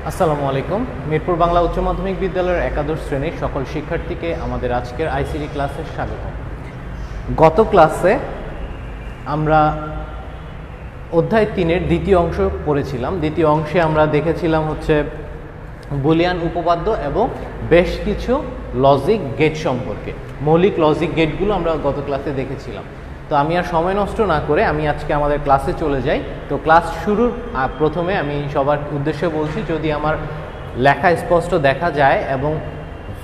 আসসালামু আলাইকুম। মিরপুর বাংলা উচ্চ মাধ্যমিক বিদ্যালয়ের একাদশ শ্রেণীর সকল শিক্ষার্থীকে আমাদের আজকের আইসিটি ক্লাসে স্বাগত। গত ক্লাসে আমরা অধ্যায় 3-এর দ্বিতীয় অংশ পড়েছিলাম। দ্বিতীয় অংশে আমরা দেখেছিলাম হচ্ছে বুলিয়ান উপপাদ্য এবং বেশ কিছু লজিক গেট সম্পর্কে। মৌলিক লজিক গেটগুলো আমরা গত ক্লাসে দেখেছিলাম। তো আমি আর সময় নষ্ট না করে আমি আজকে আমাদের ক্লাসে চলে যাই। তো ক্লাস শুরুর প্রথমে আমি সবার উদ্দেশ্যে বলছি, যদি আমার লেখা স্পষ্ট দেখা যায় এবং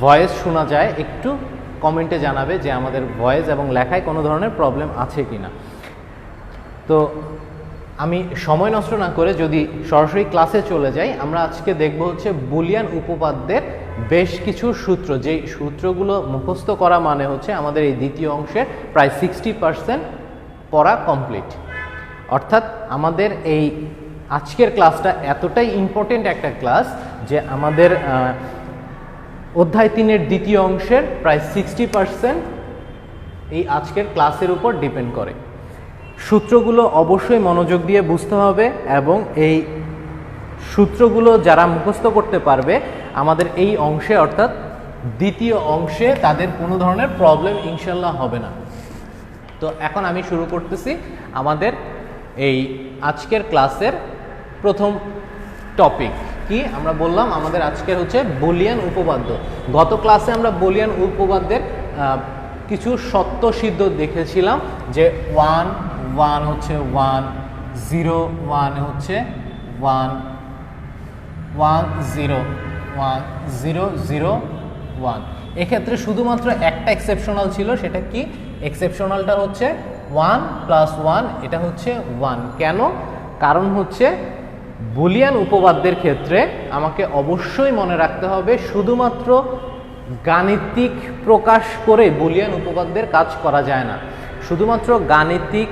ভয়েস শোনা যায়, একটু কমেন্টে জানাবে যে আমাদের ভয়েস এবং লেখায় কোনো ধরনের প্রবলেম আছে কি না। তো আমি সময় নষ্ট না করে যদি সরাসরি ক্লাসে চলে যাই, আমরা আজকে দেখব হচ্ছে বুলিয়ান উপপাদ্যের বেশ কিছু সূত্র। যেই সূত্রগুলো মুখস্থ করা মানে হচ্ছে আমাদের এই দ্বিতীয় অংশের প্রায় 60% পড়া কমপ্লিট। অর্থাৎ আমাদের এই আজকের ক্লাসটা এতটাই ইম্পর্টেন্ট একটা ক্লাস যে আমাদের অধ্যায় 3-এর দ্বিতীয় অংশের প্রায় 60% এই আজকের ক্লাসের উপর ডিপেন্ড করে। সূত্রগুলো অবশ্যই মনোযোগ দিয়ে বুঝতে হবে এবং এই সূত্রগুলো যারা মুখস্থ করতে পারবে আমাদের এই অংশে অর্থাৎ দ্বিতীয় অংশে তাদের কোনো ধরনের প্রবলেম ইনশাল্লাহ হবে না। তো এখন আমি শুরু করতেছি আমাদের এই আজকের ক্লাসের প্রথম টপিক কি আমরা বললাম, আমাদের আজকের হচ্ছে বুলিয়ান উপপাদ্য। গত ক্লাসে আমরা বুলিয়ান উপপাদ্যের কিছু সত্য সিদ্ধ দেখেছিলাম যে 1 1 হচ্ছে 1, 0 1 হচ্ছে 1, 1 0 1 0 0 1। এক্ষেত্রে শুধুমাত্র একটা এক্সেপশনাল ছিল, সেটা কি? এক্সেপশনালটা হচ্ছে 1 + 1, এটা হচ্ছে 1। কেন? কারণ হচ্ছে বুলিয়ান উপপাদ্যের ক্ষেত্রে আমাকে অবশ্যই মনে রাখতে হবে শুধুমাত্র গাণিতিক প্রকাশ করে বুলিয়ান উপপাদ্যের কাজ করা যায় না। শুধুমাত্র গাণিতিক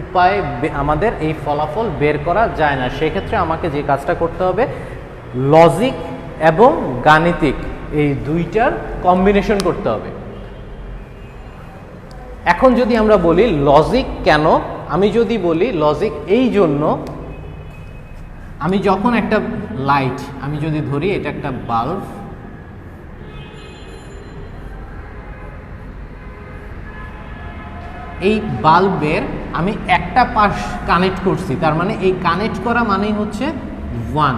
উপায়ে আমাদের এই ফলাফল বের করা যায় না। সেক্ষেত্রে আমাকে যে কাজটা করতে হবে, লজিক এবং গাণিতিক এই দুইটার কম্বিনেশন করতে হবে। এখন যদি আমরা বলি লজিক কেন, আমি যদি বলি লজিক এই জন্য, আমি যখন একটা লাইট আমি যদি ধরি, এটা একটা বাল্ব, এই বাল্বের আমি একটা পাশ কানেক্ট করছি, তার মানে এই কানেক্ট করা মানেই হচ্ছে 1।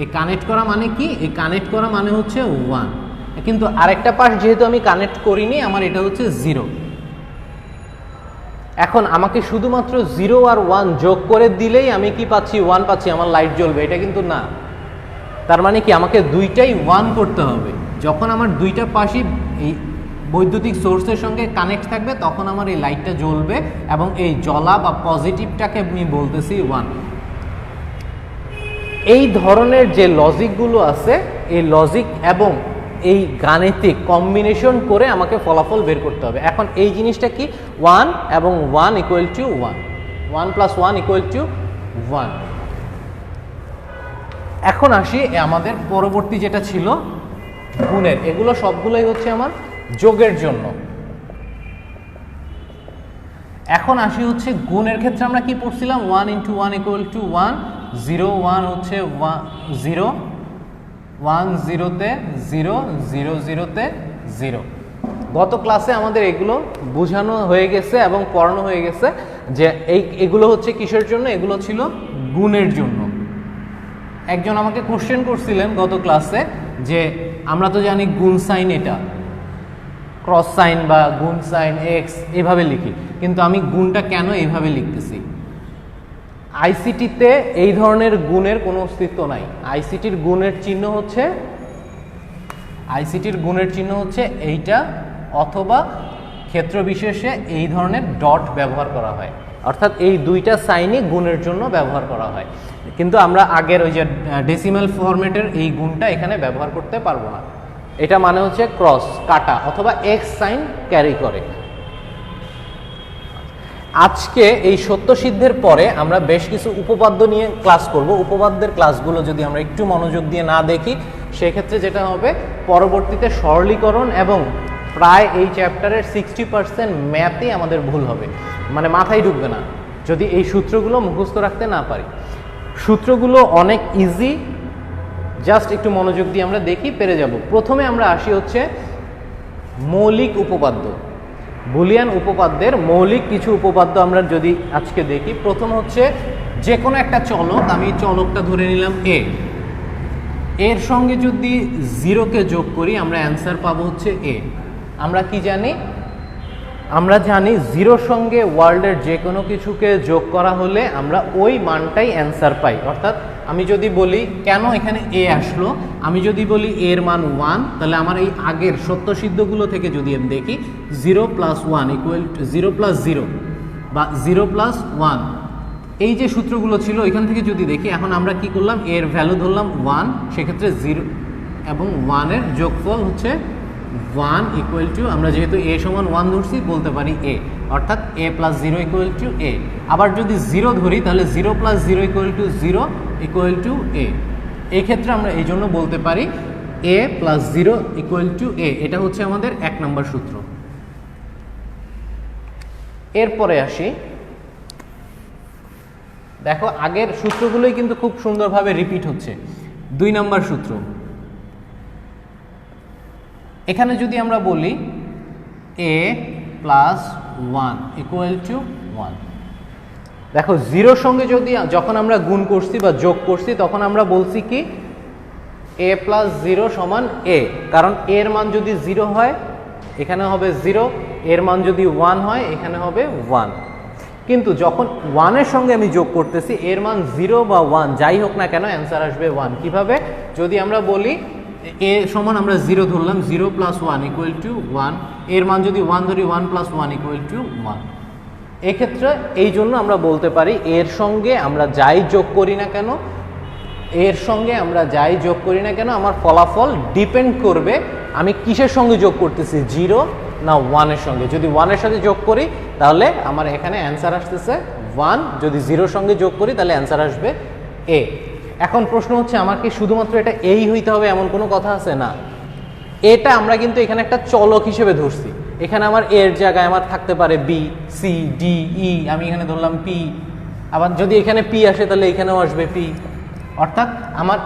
এই কানেক্ট করা মানে কি? এই কানেক্ট করা মানে হচ্ছে 1। কিন্তু আরেকটা পাশ যেহেতু আমি কানেক্ট করিনি, আমার এটা হচ্ছে 0। এখন আমাকে শুধুমাত্র 0 আর 1 যোগ করে দিলেই আমি কি পাচ্ছি? 1 পাচ্ছি, আমার লাইট জ্বলবে, এটা কিন্তু না। তার মানে কি আমাকে দুইটাই 1 করতে হবে। যখন আমার দুইটা পাশই এই বৈদ্যুতিক সোর্সের সঙ্গে কানেক্ট থাকবে তখন আমার এই লাইটটা জ্বলবে এবং এই জ্বলা বা পজিটিভটাকে আমি বলতেছি 1। এই ধরনের যে লজিকগুলো আছে, এই লজিক এবং এই গাণিতিক কম্বিনেশন করে আমাকে ফলাফল বের করতে হবে। এখন এই জিনিসটা কি? 1 এবং 1 = 1, 1 + 1 = 1। এখন আসি আমাদের পরবর্তী যেটা ছিল গুণের। এগুলো সবগুলোই হচ্ছে আমার যোগের জন্য। এখন আসি হচ্ছে গুণের ক্ষেত্রে আমরা কি পড়ছিলাম? 1 × 1 = 1, 0 1 হচ্ছে 0, 1 0-তে 0, 0 0-তে 0। গত ক্লাসে আমাদের এগুলো বোঝানো হয়ে গেছে এবং পড়ানো হয়ে গেছে যে এগুলো হচ্ছে কিসের জন্য? এগুলো ছিল গুণের জন্য। একজন আমাকে কোশ্চেন করছিলেন গত ক্লাসে যে আমরা তো জানি গুণ সাইন এটা ক্রস সাইন বা গুণ সাইন এক্স এভাবে লিখি, কিন্তু আমি গুণটা কেন এইভাবে লিখতেছি? আইসিটিতে এই ধরনের গুণের কোনো অস্তিত্ব নাই। আইসিটির গুণের চিহ্ন হচ্ছে এইটা, অথবা ক্ষেত্র বিশেষে এই ধরনের ডট ব্যবহার করা হয়। অর্থাৎ এই দুইটা সাইনই গুণের জন্য ব্যবহার করা হয়, কিন্তু আমরা আগের ওই যে ডেসিমাল ফরম্যাটের এই গুণটা এখানে ব্যবহার করতে পারবো না। এটা মানে হচ্ছে ক্রস কাটা অথবা এক্স সাইন ক্যারি করে। আজকে এই সত্য সিদ্ধের পরে আমরা বেশ কিছু উপপাদ্য নিয়ে ক্লাস করব। উপপাদ্যের ক্লাসগুলো যদি আমরা একটু মনোযোগ দিয়ে না দেখি, সেক্ষেত্রে যেটা হবে পরবর্তীতে সরলীকরণ এবং প্রায় এই চ্যাপ্টারের 60% ম্যাথই আমাদের ভুল হবে, মানে মাথায় ঢুকবে না যদি এই সূত্রগুলো মুখস্থ রাখতে না পারি। সূত্রগুলো অনেক ইজি, জাস্ট একটু মনোযোগ দিয়ে আমরা দেখি, পেরে যাব। প্রথমে আমরা আসি হচ্ছে মৌলিক উপপাদ্য। বুলিয়ান উপপাদ্যের মৌলিক কিছু উপপাদ্য আমরা যদি আজকে দেখি। প্রথম হচ্ছে যে কোনো একটা চলক, আমি চলকটা ধরে নিলাম এ, এর সঙ্গে যদি 0কে যোগ করি আমরা অ্যান্সার পাবো হচ্ছে এ। আমরা কি জানি? আমরা জানি 0-র সঙ্গে ওয়ার্ল্ডের যে কোনো কিছুকে যোগ করা হলে আমরা ওই মানটাই অ্যান্সার পাই। অর্থাৎ আমি যদি বলি কেন এখানে এ আসলো, আমি যদি বলি এর মান 1, তাহলে আমার এই আগের সত্যসিদ্ধগুলো থেকে যদি আমি দেখি 0 + 1 = 0 + 0 বা 0 + 1, এই যে সূত্রগুলো ছিল এখান থেকে যদি দেখি, এখন আমরা কি করলাম, এর ভ্যালু ধরলাম 1, সেক্ষেত্রে 0 এবং 1-এর যোগফল হচ্ছে 1 = আমরা যেহেতু a সমান 1 ধরছি বলতে পারি a, অর্থাৎ a + 0 = a। আবার যদি 0 ধরি তাহলে 0 + 0 = 0 = a। এই ক্ষেত্রে আমরা এই জন্য বলতে পারি a + 0 = a। এটা হচ্ছে আমাদের 1 নম্বর সূত্র। এরপরে আসি, দেখো আগের সূত্রগুলোই কিন্তু খুব সুন্দরভাবে রিপিট হচ্ছে। 2 নম্বর সূত্র, এখানে যদি আমরা বলি a + 1 = 1, দেখো 0-র সঙ্গে যখন আমরা গুণ করছি বা যোগ করছি তখন আমরা বলছি কি a + 0 = a, কারণ এর মান যদি 0 হয় এখানে হবে 0, এর মান যদি 1 হয় এখানে হবে 1। কিন্তু যখন 1-এর সঙ্গে আমি যোগ করতেছি, এর মান 0 বা 1 যাই হোক না কেন অ্যান্সার আসবে 1। কিভাবে? যদি আমরা বলি a সমান আমরা 0 ধরলাম, 0 + 1 = 1, এর মান যদি 1 ধরি 1 + 1 = 1। এক্ষেত্রে এই জন্য আমরা বলতে পারি এর সঙ্গে আমরা যাই যোগ করি না কেন, এর সঙ্গে আমরা যাই যোগ করি না কেন আমার ফলাফল ডিপেন্ড করবে আমি কিসের সঙ্গে যোগ করতেছি, 0 না 1-এর সঙ্গে। যদি 1-এর সাথে যোগ করি তাহলে আমার এখানে অ্যান্সার আসতেছে 1, যদি 0-র সঙ্গে যোগ করি তাহলে অ্যান্সার আসবে a। এখন প্রশ্ন হচ্ছে আমার কি শুধুমাত্র এটা এই হইতে হবে এমন কোনো কথা আছে? না, এটা আমরা কিন্তু এখানে একটা চলক হিসেবে ধরছি। এখানে আমার এর জায়গায় আমার থাকতে পারে b, c, d, e, আমি এখানে ধরলাম p। আবার যদি এখানে p আসে তাহলে এখানেও আসবে p। অর্থাৎ আমার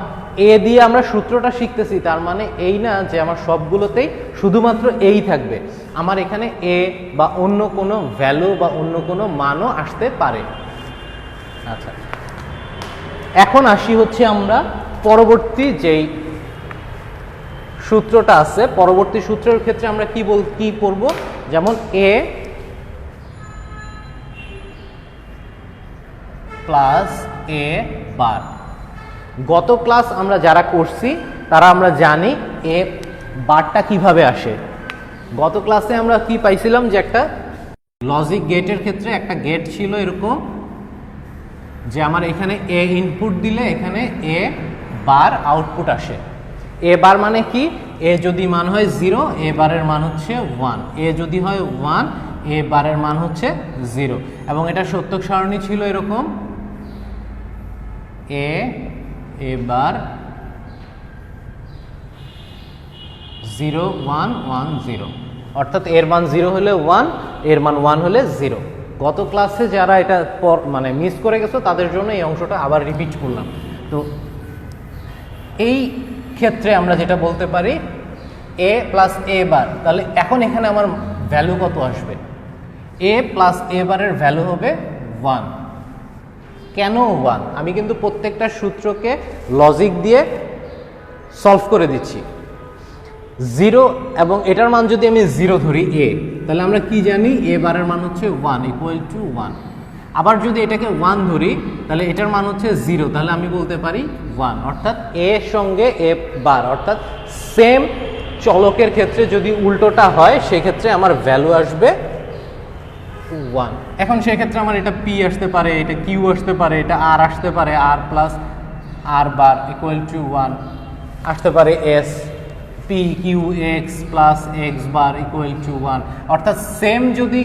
a দিয়ে আমরা সূত্রটা শিখতেছি, তার মানে এই না যে আমার সবগুলোতেই শুধুমাত্র এই থাকবে। আমার এখানে a বা অন্য কোনো ভ্যালু বা অন্য কোনো মানও আসতে পারে। আচ্ছা, এখন আসি হচ্ছে আমরা পরবর্তী যেই সূত্রটা আছে, পরবর্তী সূত্রের ক্ষেত্রে আমরা কি করব, যেমন a + a বার। গত ক্লাস আমরা যারা করছি তারা আমরা জানি a বারটা কিভাবে আসে। গত ক্লাসে আমরা কি পাইছিলাম যে একটা লজিক গেটের ক্ষেত্রে একটা গেট ছিল এরকম যে আমার এখানে a ইনপুট দিলে এখানে a বার আউটপুট আসে। a বার মানে কি, a যদি মান হয় 0, a বারের মান হচ্ছে 1, a যদি হয় 1, a বারের মান হচ্ছে 0। এবং এটা সত্যক সারণী ছিল এরকম a বার 0 1 1 0, অর্থাৎ এর মান 0 হলে 1, এর মান 1 হলে 0। গত ক্লাসে যারা এটা মানে মিস করে গেছো তাদের জন্য এই অংশটা আবার রিপিট করলাম। তো এই ক্ষেত্রে আমরা যেটা বলতে পারি a + a বার, তাহলে এখন এখানে আমার ভ্যালু কত আসবে, a + a বারের ভ্যালু হবে 1। কেন 1? আমি কিন্তু প্রত্যেকটা সূত্রকে লজিক দিয়ে সলভ করে দিচ্ছি। 0 এবং এটার মান যদি আমি 0 ধরি a, তাহলে আমরা কি জানি a বারের মান হচ্ছে 1 = 1। আবার যদি এটাকে 1 ধরি তাহলে এটার মান হচ্ছে 0, তাহলে আমি বলতে পারি 1। অর্থাৎ a এর সঙ্গে a বার, অর্থাৎ সেম চলকের ক্ষেত্রে যদি উল্টোটা হয় সেক্ষেত্রে আমার ভ্যালু আসবে 1। এখন সেক্ষেত্রে আমার এটা p আসতে পারে, এটা q আসতে পারে, এটা r আসতে পারে, r + r বার = 1 আসতে পারে, s p q x + x বার = 1। অর্থাৎ সেম যদি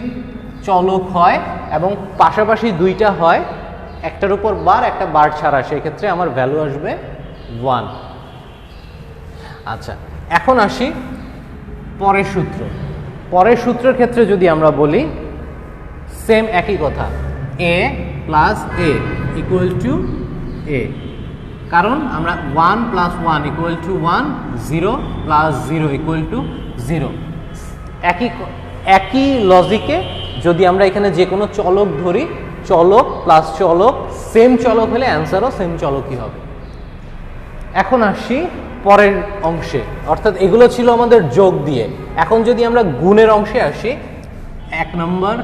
চলক হয় এবং পাশাপাশি দুইটা হয়, একটার উপর বার একটা বার ছাড়া, সেক্ষেত্রে আমার ভ্যালু আসবে 1। আচ্ছা, এখন আসি পরের সূত্র। পরের সূত্রের ক্ষেত্রে যদি আমরা বলি সেম একই কথা, a + a = এ, কারণ আমরা 1 + 1 = 1, 0 + 0 = 0। একই লজিকে যদি আমরা এখানে যে কোনো চলক ধরি, চলক প্লাস চলক সেম চলক হলে অ্যান্সারও সেম চলকই হবে। এখন আসি পরের অংশে, অর্থাৎ এগুলো ছিল আমাদের যোগ দিয়ে। এখন যদি আমরা গুণের অংশে আসি, 1 নম্বর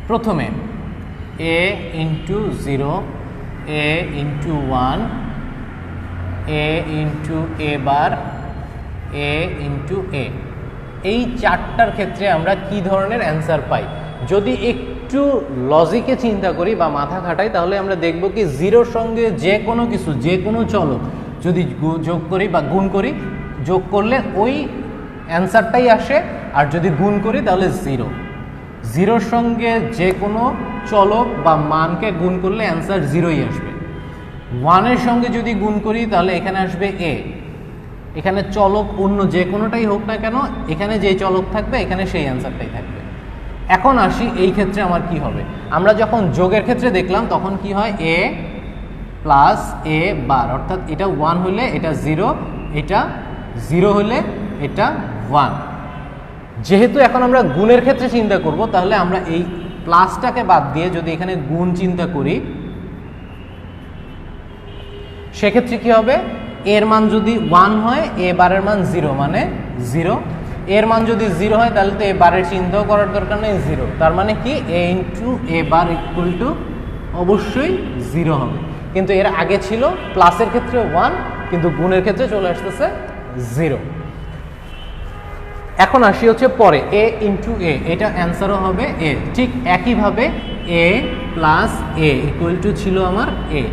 প্রথমে a × 0, a × 1, a × a bar, a × a, এই চারটার ক্ষেত্রে আমরা কি ধরনের অ্যান্সার পাই? যদি একটু লজিকে চিন্তা করি বা মাথা খাটাই, তাহলে আমরা দেখব কি 0-র সঙ্গে যে কোনো কিছু, যে কোনো চলক যদি যোগ করি বা গুণ করি, যোগ করলে ওই অ্যান্সারটাই আসে, আর যদি গুণ করি তাহলে 0। 0-র সঙ্গে যে কোনো চলক বা মানকে গুণ করলে অ্যান্সার 0ই আসবে। 1-এর সঙ্গে যদি গুণ করি তাহলে এখানে আসবে a। এখানে চলক অন্য যে কোনোটাই হোক না কেন, এখানে যে চলক থাকবে এখানে সেই অ্যান্সারটাই থাকবে। এখন আসি এই ক্ষেত্রে আমার কি হবে। আমরা যখন যোগের ক্ষেত্রে দেখলাম তখন কি হয়, a + a বার, অর্থাৎ এটা 1 হলে এটা 0, এটা 0 হলে এটা 1। যেহেতু এখন আমরা গুণের ক্ষেত্রে চিন্তা করব, তাহলে আমরা এই প্লাসটাকে বাদ দিয়ে যদি এখানে গুণ চিন্তা করি, সেক্ষেত্রে কি হবে, এর মান যদি 1 হয়, এ বারের মান 0 মানে 0। এর মান যদি 0 হয় তাহলে তো এ বারের চিন্তাও করার দরকার নেই, 0। তার মানে কি a × a বার = অবশ্যই 0 হবে। কিন্তু এর আগে ছিল প্লাসের ক্ষেত্রে 1, কিন্তু গুণের ক্ষেত্রে চলে আসতেছে 0। এখন আসি হচ্ছে পরে a × a, এটা অ্যান্সারও হবে a। ঠিক একইভাবে a + a = ছিল আমার a।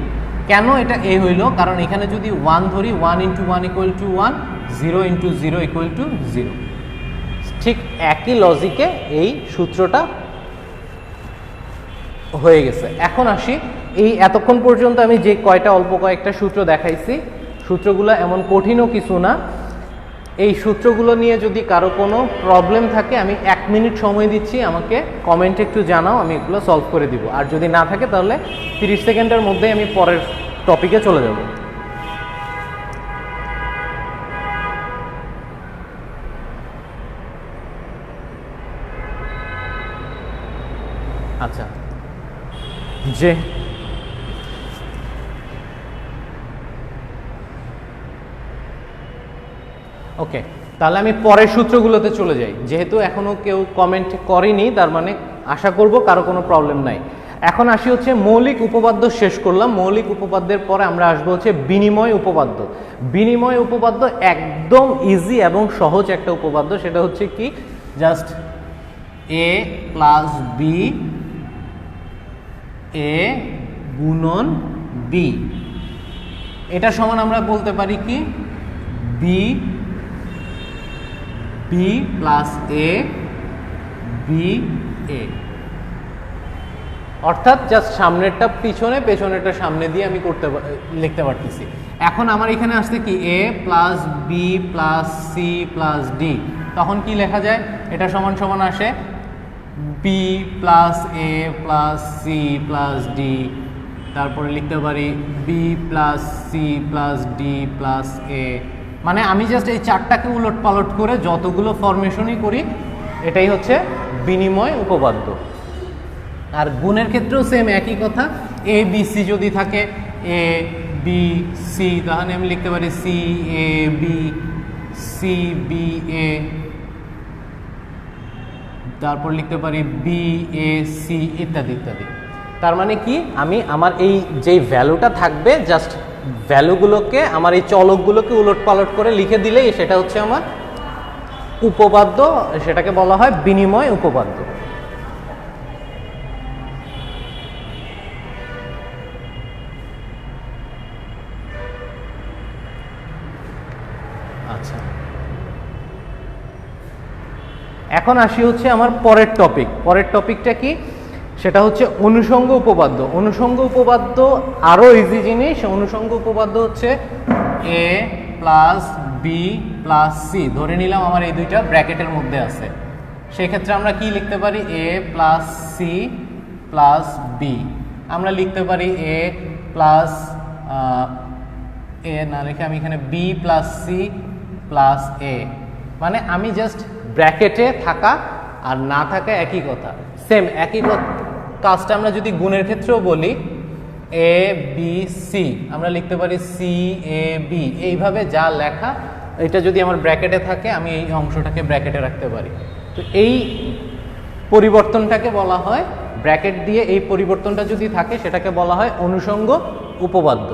কেন এটা a হইল? কারণ এখানে যদি 1 ধরি, 1 × 1 = 1, 0 × 0 = 0। ঠিক একই লজিকে এই সূত্রটা হয়ে গেছে। এখন আসি, এই এতক্ষণ পর্যন্ত আমি যে অল্প কয়েকটা সূত্র দেখাইছি, সূত্রগুলো এমন কঠিনও কিছু না। এই সূত্রগুলো নিয়ে যদি কারো কোনো প্রবলেম থাকে, আমি 1 মিনিট সময় দিচ্ছি, আমাকে কমেন্টে একটু জানাও, আমি এগুলো সলভ করে দিব। আর যদি না থাকে তাহলে 30 সেকেন্ডের মধ্যেই আমি পরের টপিকে চলে যাব। আচ্ছা, যে ওকে, তাহলে আমি পরের সূত্রগুলোতে চলে যাই। যেহেতু এখনো কেউ কমেন্ট করেনি, তার মানে আশা করব কারো কোনো প্রবলেম নাই। এখন আসি হচ্ছে মৌলিক উপপাদ্য শেষ করলাম। মৌলিক উপপাদ্যের পরে আমরা আসবো হচ্ছে বিনিময় উপপাদ্য। বিনিময় উপপাদ্য একদম ইজি এবং সহজ একটা উপপাদ্য। সেটা হচ্ছে কি, just a + b, a × b, এটা সমান আমরা বলতে পারি কি b + a, b a, অর্থাৎ জাস্ট সামনেরটা পিছনে, পেছনেরটা সামনে দিয়ে আমি লিখতে পারতেছি। এখন আমার এখানে আসছে কি a + b + c + d, তখন কি লেখা যায়? এটা সমান সমান আসে b + a + c + d, তারপরে লিখতে পারি b + c + d + a। মানে আমি জাস্ট এই চারটাকে উলট পালট করে যতগুলো ফরমেশনই করি, এটাই হচ্ছে বিনিময় উপপাদ্য। আর গুণের ক্ষেত্রেও সেম একই কথা, a b c যদি থাকে, a b c, তাহলে আমি লিখতে পারি c a b, c b a, তারপর লিখতে পারি b a c, ইত্যাদি ইত্যাদি। তার মানে কি, আমি আমার এই যেই ভ্যালুটা থাকবে, জাস্ট ভ্যালুগুলোকে, আমার এই চলকগুলোকে উলট পালট করে লিখে দিলেই সেটা হচ্ছে আমার উপপাদ্য। সেটাকে বলা হয় বিনিময় উপপাদ্য। আচ্ছা, এখন আসি হচ্ছে আমার পরের টপিক। পরের টপিকটা কি? সেটা হচ্ছে অনুষঙ্গ উপপাদ্য। অনুষঙ্গ উপপাদ্য আরও ইজি জিনিস। অনুষঙ্গ উপপাদ্য হচ্ছে a + b + c, ধরে নিলাম আমার এই দুইটা ব্র্যাকেটের মধ্যে আছে। সেই ক্ষেত্রে আমরা কি লিখতে পারি a plus C plus b, আমরা লিখতে পারি a প্লাস এ না লিখে আমি এখানে বি প্লাস সি প্লাস এ, মানে আমি জাস্ট ব্র্যাকেটে থাকা আর না থাকা একই কথা, সেম একই কাজটা আমরা যদি গুণের ক্ষেত্রেও বলি এ বি সি, আমরা লিখতে পারি সি এ বি, এইভাবে যা লেখা এটা যদি আমার ব্র্যাকেটে থাকে আমি এই অংশটাকে ব্র্যাকেটে রাখতে পারি। তো এই পরিবর্তনটাকে বলা হয়, ব্র্যাকেট দিয়ে এই পরিবর্তনটা যদি থাকে সেটাকে বলা হয় অনুষঙ্গ উপপাদ্য।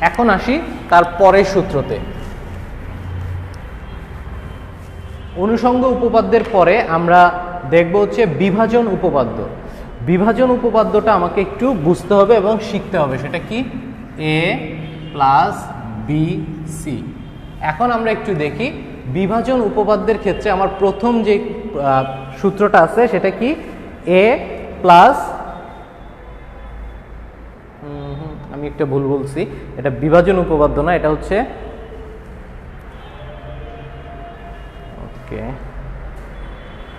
এখন আসি তার পরের সূত্রতে। অনুষঙ্গ উপপাদ্যের পরে আমরা দেখব হচ্ছে বিভাজন উপপাদ্য। বিভাজন উপপাদ্যটা আমাকে একটু বুঝতে হবে এবং শিখতে হবে, সেটা কি এ প্লাস বি সি। এখন আমরা একটু দেখি বিভাজন উপপাদ্যের ক্ষেত্রে আমার প্রথম যে সূত্রটা আছে সেটা কি এ প্লাস, আমি একটা ভুল বলছি, এটা বিভাজন উপপাদ্য না, এটা হচ্ছে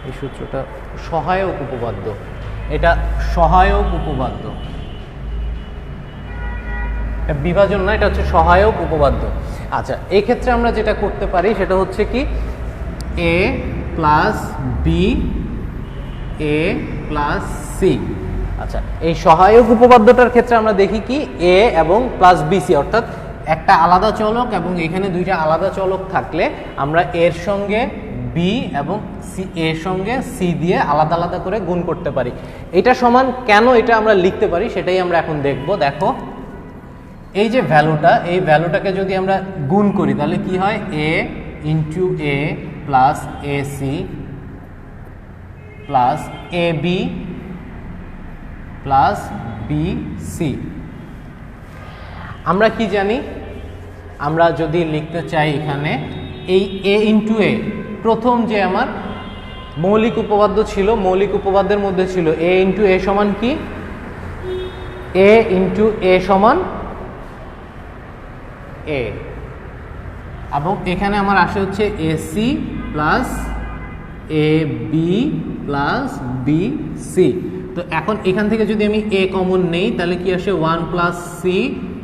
এই সূত্রটা সহায়ক উপপাদ্য, এটা সহায়ক উপপাদ্য, এটা বিভাজন না, এটা হচ্ছে সহায়ক উপপাদ্য। আচ্ছা, এই ক্ষেত্রে আমরা যেটা করতে পারি সেটা হচ্ছে কি A plus B A plus C. আচ্ছা, এই সহায়ক উপপাদ্যটার ক্ষেত্রে আমরা দেখি কি এ এবং প্লাস বি সি, অর্থাৎ একটা আলাদা চলক এবং এখানে দুইটা আলাদা চলক থাকলে আমরা এর সঙ্গে বি এবং সি এর সঙ্গে সি দিয়ে আলাদা আলাদা করে গুণ করতে পারি। এটা সমান কেন এটা আমরা লিখতে পারি সেটাই আমরা এখন দেখব। দেখো এই যে ভ্যালুটা, এই ভ্যালুটাকে যদি আমরা গুণ করি তাহলে কি হয় A into A plus A C plus A B plus B C. আমরা কি জানি, আমরা যদি লিখতে চাই এখানে এই এ ইন্টু এ, প্রথম যে আমার মৌলিক উপপাদ্য ছিল, মৌলিক উপপাদ্যের মধ্যে ছিল এ ইন্টু এ সমান কি এ ইন্টু এ সমান এ, এবং এখানে আমার আসে হচ্ছে a C plus A B plus B c. তো এখন এখান থেকে যদি আমি এ কমন নেই তাহলে কি আসে one plus C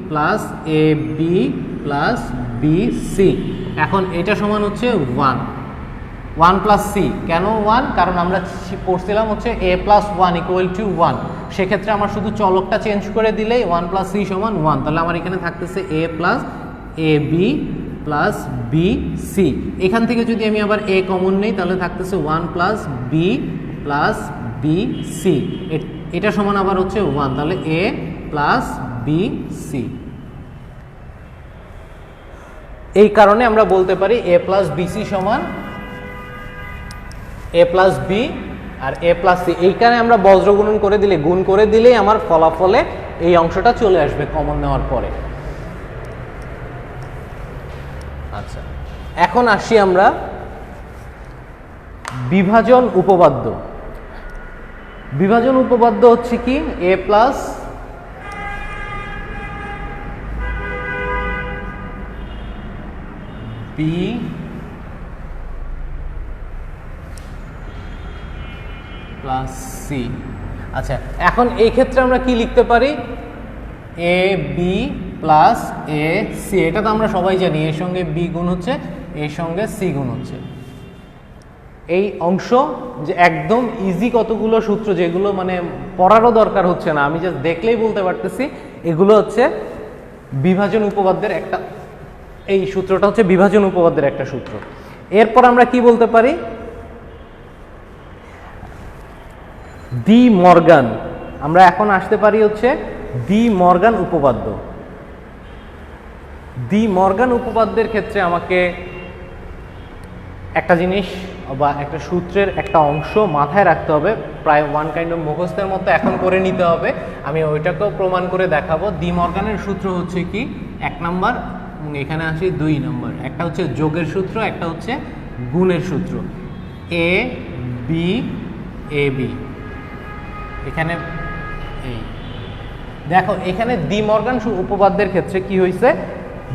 plus A B plus B C. এখন এটা সমান হচ্ছে ওয়ান, ওয়ান প্লাস সি। কেন ওয়ান? কারণ আমরা পড়ছিলাম হচ্ছে A plus one equal to one, সেক্ষেত্রে আমার শুধু চলকটা চেঞ্জ করে দিলেই ওয়ান প্লাস সি সমান ওয়ান। তাহলে আমার এখানে থাকতেছে A plus A B plus B C. এখান থেকে যদি আমি আবার এ কমন নেই তাহলে থাকতেছে one plus B plus B c, এটা সমান আবার হচ্ছে ওয়ান, তাহলে এ প্লাস বি সি। এই কারণে আমরা বলতে পারি এ প্লাস বি সি সমান এ প্লাস বি আর এ প্লাস সি। এইখানে আমরা বজ্রগুণন করে দিলে, গুণ করে দিলেই আমার ফলাফলে এই অংশটা চলে আসবে কমন নেওয়ার পরে। আচ্ছা, এখন আসি আমরা বিভাজন উপপাদ্য। বিভাজন উপপাদ্য হচ্ছে কি A plus B plus C. আচ্ছা, এখন এই ক্ষেত্রে আমরা কি লিখতে পারি A B plus A C. এটা তো আমরা সবাই জানি, এর সঙ্গে বি গুণ হচ্ছে এর সঙ্গে সি গুণ হচ্ছে। এই অংশ যে একদম ইজি কতগুলো সূত্র যেগুলো মানে পড়ারও দরকার হচ্ছে না, আমি জাস্ট দেখলেই বলতে পারতেছি এগুলো হচ্ছে বিভাজন উপপাদ্যের একটা, এই সূত্রটা হচ্ছে বিভাজন উপপাদ্যের একটা সূত্র। এরপর আমরা কি বলতে পারি ডি মর্গান। আমরা এখন আসতে পারি হচ্ছে ডি মর্গান উপপাদ্য। ডি মর্গান উপপাদ্যের ক্ষেত্রে আমাকে একটা জিনিস বা একটা সূত্রের একটা অংশ মাথায় রাখতে হবে, প্রায় ওয়ান কাইন্ড অফ মুখস্থের মতো এখন করে নিতে হবে। আমি ওইটাকেও প্রমাণ করে দেখাবো। ডি মর্গানের সূত্র হচ্ছে কি 1 নম্বর, এবং এখানে আসি 2 নম্বর। একটা হচ্ছে যোগের সূত্র, একটা হচ্ছে গুণের সূত্র। এ বি এ বি, এখানে এই দেখো এখানে ডি মর্গান উপপাদ্যের ক্ষেত্রে কি হয়েছে,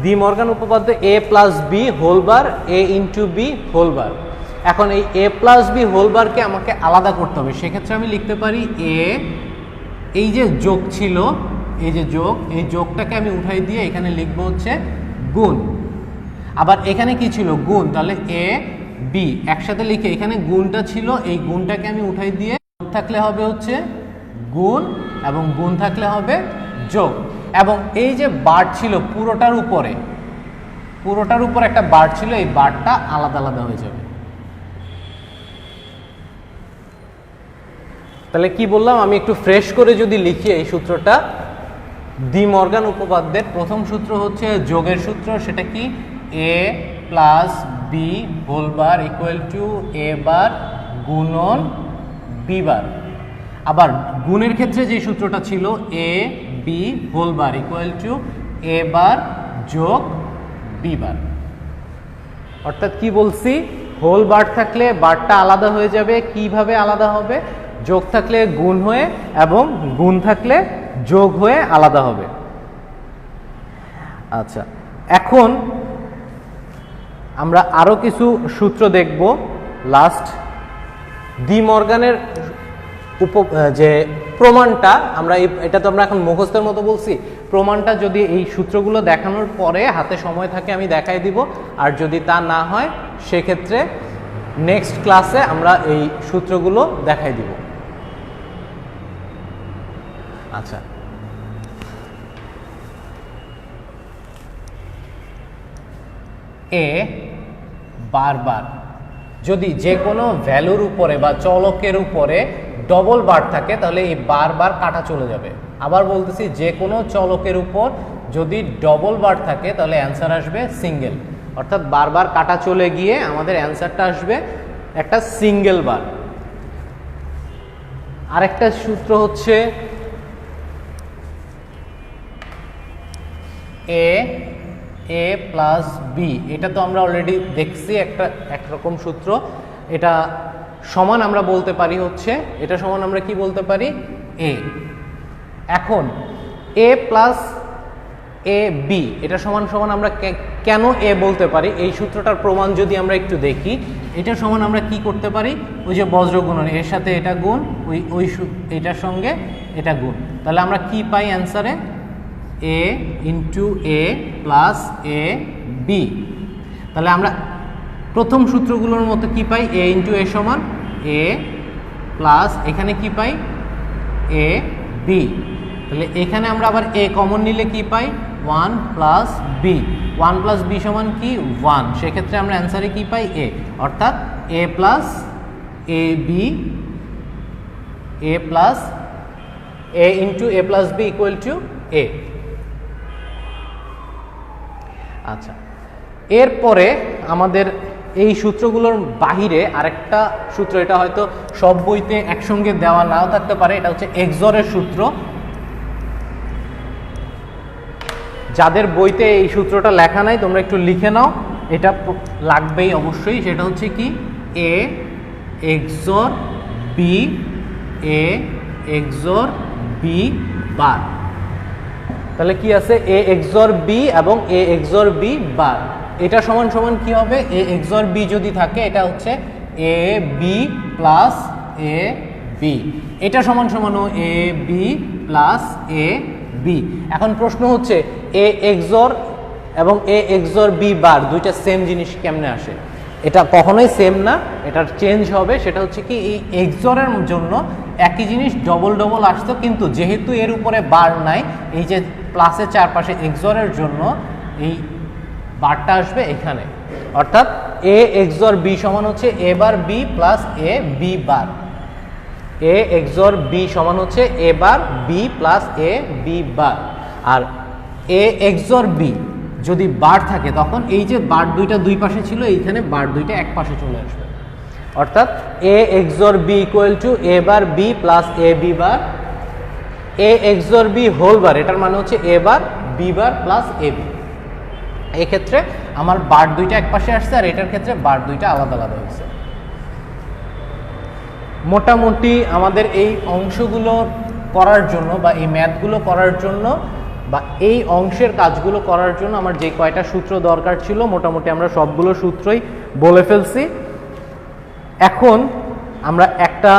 ডি মর্গান উপপাদ্য এ প্লাস বি হোল বার এ ইন্টু বি হোল বার। এখন এই এ প্লাস বি হোল বারকে আমাকে আলাদা করতে হবে, সেক্ষেত্রে আমি লিখতে পারি এ, এই যে যোগ ছিল, এই যে যোগ, এই যোগটাকে আমি উঠাই দিয়ে এখানে লিখবো হচ্ছে গুণ। আবার এখানে কি ছিল? গুণ। তাহলে এ বি একসাথে লিখে এখানে গুণটা ছিল, এই গুণটাকে আমি উঠাই দিয়ে যোগ থাকলে হবে হচ্ছে গুণ এবং গুণ থাকলে হবে যোগ। এবং এই যে বার ছিল পুরোটার উপর একটা বার ছিল, এই বারটা আলাদা আলাদা হয়ে যাবে। তাহলে কি বললাম, আমি একটু ফ্রেশ করে যদি লিখি এই সূত্রটা, ডি মর্গান উপপাদ্যের প্রথম সূত্র হচ্ছে যোগের সূত্র, সেটা কি? A plus B whole bar equal to A bar গুণন বি বার। আবার গুণের ক্ষেত্রে যে সূত্রটা ছিল A B whole bar equal to A bar যোগ বি বার। অর্থাৎ কি বলছি, হোল বার থাকলে বারটা আলাদা হয়ে যাবে। কিভাবে আলাদা হবে? যোগ থাকলে গুণ হয়ে এবং গুণ থাকলে যোগ হয়ে আলাদা হবে। আচ্ছা, এখন আমরা আরো কিছু সূত্র দেখব। লাস্ট ডি মর্গানের যে প্রমাণটা, আমরা এটা তো আমরা এখন মুখস্থের মতো বলছি, প্রমাণটা যদি এই সূত্রগুলো দেখানোর পরে হাতে সময় থাকে আমি দেখাই দিব, আর যদি তা না হয় সেক্ষেত্রে নেক্সট ক্লাসে আমরা এই সূত্রগুলো দেখাই দিব। আচ্ছা, এ বারবার যদি যে কোনো ভ্যালুর উপরে বা চলকের উপরে ডবল বার থাকে তাহলে এই বারবার কাটা চলে যাবে। আবার বলতেছি, যে কোনো চলকের উপর যদি ডবল বার থাকে তাহলে অ্যান্সার আসবে সিঙ্গেল, অর্থাৎ বারবার কাটা চলে গিয়ে আমাদের অ্যান্সারটা আসবে একটা সিঙ্গেল বার। আরেকটা সূত্র হচ্ছে এ প্লাস বি, এটা তো আমরা অলরেডি দেখছি, একরকম সূত্র। এটা সমান আমরা বলতে পারি হচ্ছে, এটা সমান আমরা কি বলতে পারি? এ। এখন এ প্লাস এ বি এটা সমান সমান আমরা কেন এ বলতে পারি, এই সূত্রটার প্রমাণ যদি আমরা একটু দেখি, এটা সমান আমরা কি করতে পারি? ওই যে বজ্র গুণন, এর সাথে এটা গুণ, এটার সঙ্গে এটা গুণ, তাহলে আমরা কি পাই অ্যান্সারে? এ into A plus A B. তাহলে আমরা প্রথম সূত্রগুলোর মতো কি পাই? এ ইন্টু এ সমান এ প্লাস এখানে কি পাই? A B. তাহলে এখানে আমরা আবার এ কমন নিলে কি পাই? 1 প্লাস বি। 1 প্লাস বি সমান কি? 1। সেক্ষেত্রে আমরা অ্যান্সারে কি পাই? এ। অর্থাৎ A plus A B, A plus A into A plus B equal to A. আচ্ছা, এরপরে আমাদের এই সূত্রগুলোর বাহিরে আরেকটা সূত্র, এটা হয়তো সব বইতে একসঙ্গে দেওয়া নাও থাকতে পারে, এটা হচ্ছে এক্সরের সূত্র। যাদের বইতে এই সূত্রটা লেখা নাই তোমরা একটু লিখে নাও, এটা লাগবেই অবশ্যই। সেটা হচ্ছে কি? এ এক্সর বি, এ এক্সর বি বার। তাহলে কি আছে? এ এক্সর বি এবং এ এক্সর বি বার। এটা সমান সমান কি হবে? এ এক্সর বি যদি থাকে এটা হচ্ছে A B plus A B. এটা সমান সমান A B plus A B. এখন প্রশ্ন হচ্ছে এ এক্সর এবং এ এক্সর বি বার দুইটা সেম জিনিস কেমনে আসে? এটা কখনোই সেম না, এটার চেঞ্জ হবে। সেটা হচ্ছে কি, এই এক্সরের জন্য একই জিনিস ডবল ডবল আসতো, কিন্তু যেহেতু এর উপরে বার নাই, এই যে প্লাসের চারপাশে এক্সরের জন্য এই বারটা আসবে এখানে। অর্থাৎ এ এক্সর বি সমান হচ্ছে A bar B plus A B bar. A XOR B সমান হচ্ছে A bar B plus A B bar. R A XOR B যদি বার থাকে তখন এই যে বার দুইটা দুই পাশে ছিল, এইখানে বার দুইটা এক পাশে চলে আসবে। অর্থাৎ A XOR B equal to A bar B plus A B bar. A XOR B whole bar, এটার মানে হচ্ছে A bar B bar plus A B. এই ক্ষেত্রে আমার বার দুইটা এক পাশে আসছে, আর এটার ক্ষেত্রে বার দুইটা আলাদা আলাদা হয়েছে। মোটামুটি আমাদের এই অংশগুলো করার জন্য বা এই ম্যাথগুলো করার জন্য বা এই অংশের কাজগুলো করার জন্য আমার যে কয়টা সূত্র দরকার ছিল মোটামুটি আমরা সবগুলো সূত্রই বলে ফেলছি। এখন আমরা একটা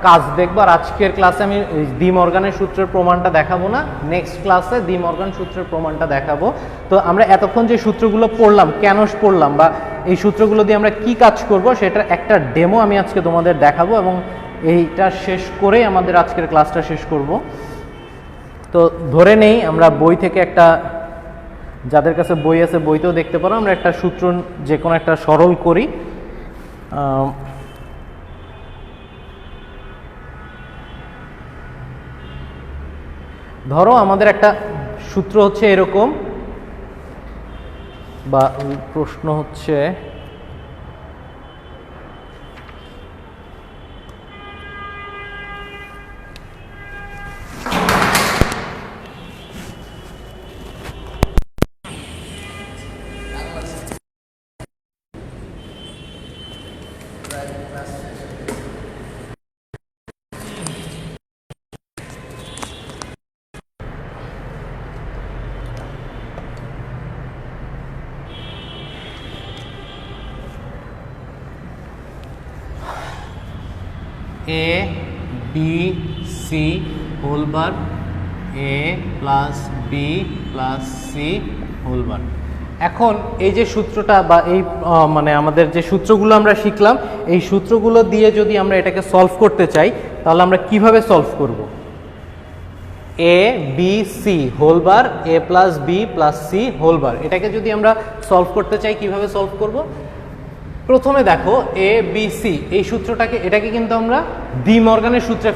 কাজ দেখব, আর আজকের ক্লাসে আমি ডি মর্গানের সূত্রের প্রমাণটা দেখাবো না, নেক্সট ক্লাসে ডি মর্গান সূত্রের প্রমাণটা দেখাবো। তো আমরা এতক্ষণ যে সূত্রগুলো পড়লাম, কেন পড়লাম বা এই সূত্রগুলো দিয়ে আমরা কি কাজ করব সেটার একটা ডেমো আমি আজকে তোমাদের দেখাবো, এবং এইটা শেষ করেই আমাদের আজকের ক্লাসটা শেষ করব। তো ধরে নেই আমরা বই থেকে একটা, যাদের কাছে বই আছে বইতেও দেখতে পারো, আমরা একটা সূত্র যে কোনো একটা সরল করি। ধরো আমাদের একটা সূত্র হচ্ছে এরকম, বা প্রশ্ন হচ্ছে A B C whole bar A plus B plus C whole bar. এখন এই যে সূত্রটা বা এই মানে আমাদের যে সূত্রগুলো আমরা শিখলাম, এই সূত্রগুলো দিয়ে যদি আমরা এটাকে সলভ করতে চাই তাহলে আমরা কিভাবে সলভ করব? A B C whole bar A plus B plus C whole bar, এটাকে যদি আমরা সলভ করতে চাই কিভাবে সলভ করব? প্রথমে দেখো এ বি সি এই সূত্রটাকে, এটাকে কিন্তু আমরা ডি মর্গানের সূত্রে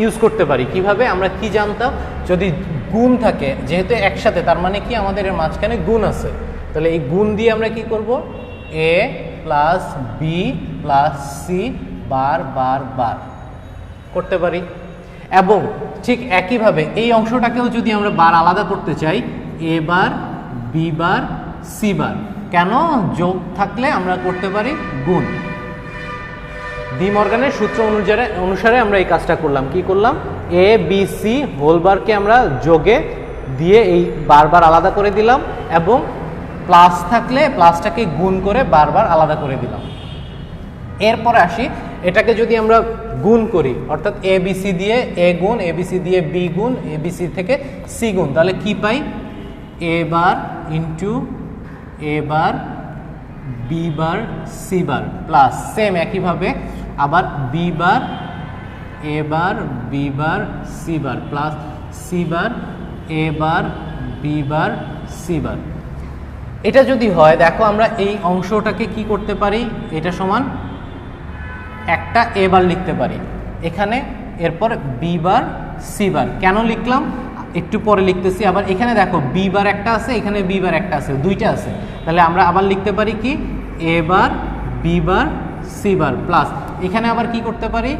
ইউজ করতে পারি। কিভাবে? আমরা কি জানতাম, যদি গুণ থাকে যেহেতু একসাথে, তার মানে কি আমাদের এর মাঝখানে গুণ আছে, তাহলে এই গুণ দিয়ে আমরা কি করব? A plus B plus C bar bar bar করতে পারি। এবং ঠিক একইভাবে এই অংশটাকেও যদি আমরা বার আলাদা করতে চাই, এ বার বি বার সি বার, কেন? যোগ থাকলে আমরা করতে পারি গুণ। ডি মর্গানের সূত্র অনুসারে আমরা এই কাজটা করলাম। কি করলাম? এ বি সি হোল বারকে আমরা যোগে দিয়ে এই বারবার আলাদা করে দিলাম, এবং প্লাস থাকলে প্লাসটাকে গুণ করে বারবার আলাদা করে দিলাম। এরপরে আসি, এটাকে যদি আমরা গুণ করি, অর্থাৎ এ বি সি দিয়ে এ গুণ, এ বি সি দিয়ে বি গুণ, এ বি সি থেকে সি গুণ, তাহলে কি পাই? A bar into A bar B bar C bar plus same একইভাবে আবার B bar A bar B bar C bar plus C bar A bar B bar C bar. এটা যদি হয়, দেখো আমরা এই অংশটাকে কি করতে পারি, এটা সমান একটা এ বার লিখতে পারি এখানে, এরপর বি বার সি বার। কেন লিখলাম একটু পরে লিখতেছি। আবার এখানে দেখো বি বার একটা আছে, এখানে বি বার একটা আছে, দুইটা আছে, তাহলে আমরা আবার লিখতে পারি কি A bar B bar C bar plus এখানে আবার কি করতে পারি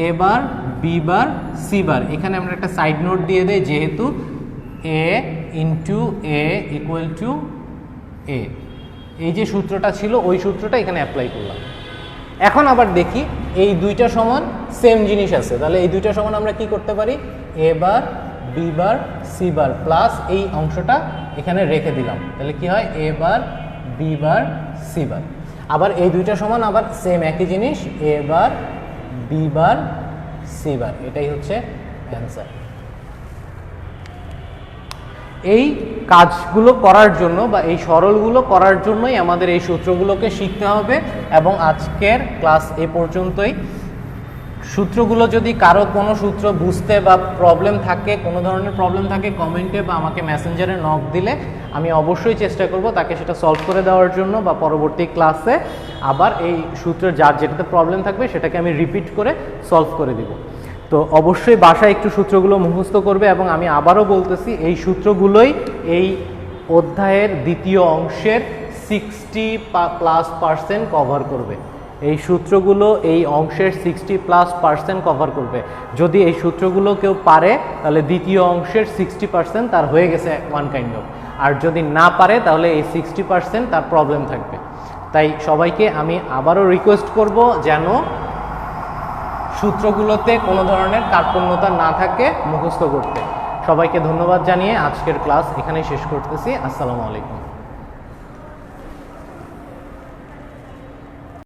A bar B bar C বার। এখানে আমরা একটা সাইড নোট দিয়ে দেই, যেহেতু এ ইন্টু এ ইকুয়াল টু এ, এই যে সূত্রটা ছিল ওই সূত্রটা এখানে অ্যাপ্লাই করলাম। এখন আবার দেখি এই দুইটা সমান সেম জিনিস আছে, তাহলে এই দুইটা সমান আমরা কি করতে পারি A bar B bar C bar plus এই অংশটা এখানে রেখে দিলাম, তাহলে কি হয় এ বার বি বার সি বার। আবার এই দুইটা সমান আবার সেম একই জিনিস এ বার বি বার সি বার, এটাই হচ্ছে অ্যান্সার। এই কাজগুলো করার জন্য বা এই সরলগুলো করার জন্যই আমাদের এই সূত্রগুলোকে শিখতে হবে। এবং আজকের ক্লাস এ পর্যন্তই। সূত্রগুলো যদি কারো কোনো সূত্র বুঝতে বা প্রবলেম থাকে, কোনো ধরনের প্রবলেম থাকে, কমেন্টে বা আমাকে মেসেঞ্জারে নক দিলে আমি অবশ্যই চেষ্টা করব তাকে সেটা সলভ করে দেওয়ার জন্য, বা পরবর্তী ক্লাসে আবার এই সূত্রের যার যেটাতে প্রবলেম থাকবে সেটাকে আমি রিপিট করে সলভ করে দিব। তো অবশ্যই বাসায় একটু সূত্রগুলো মুখস্থ করবে, এবং আমি আবারও বলতেছি এই সূত্রগুলোই এই অধ্যায়ের দ্বিতীয় অংশের 60+ কভার করবে। এই সূত্রগুলো এই অংশের 60+ কভার করবে। যদি এই সূত্রগুলো কেউ পারে তাহলে দ্বিতীয় অংশের 60% তার হয়ে গেছে ওয়ান কাইন্ড অফ, আর যদি না পারে তাহলে এই 60% তার প্রবলেম থাকবে। তাই সবাইকে আমি আবারও রিকোয়েস্ট করব যেন সূত্রগুলোতে কোনো ধরনের কার্পণ্যতা না থাকে মুখস্থ করতে। সবাইকে ধন্যবাদ জানিয়ে আজকের ক্লাস এখানেই শেষ করতেছি। আসসালামু আলাইকুম।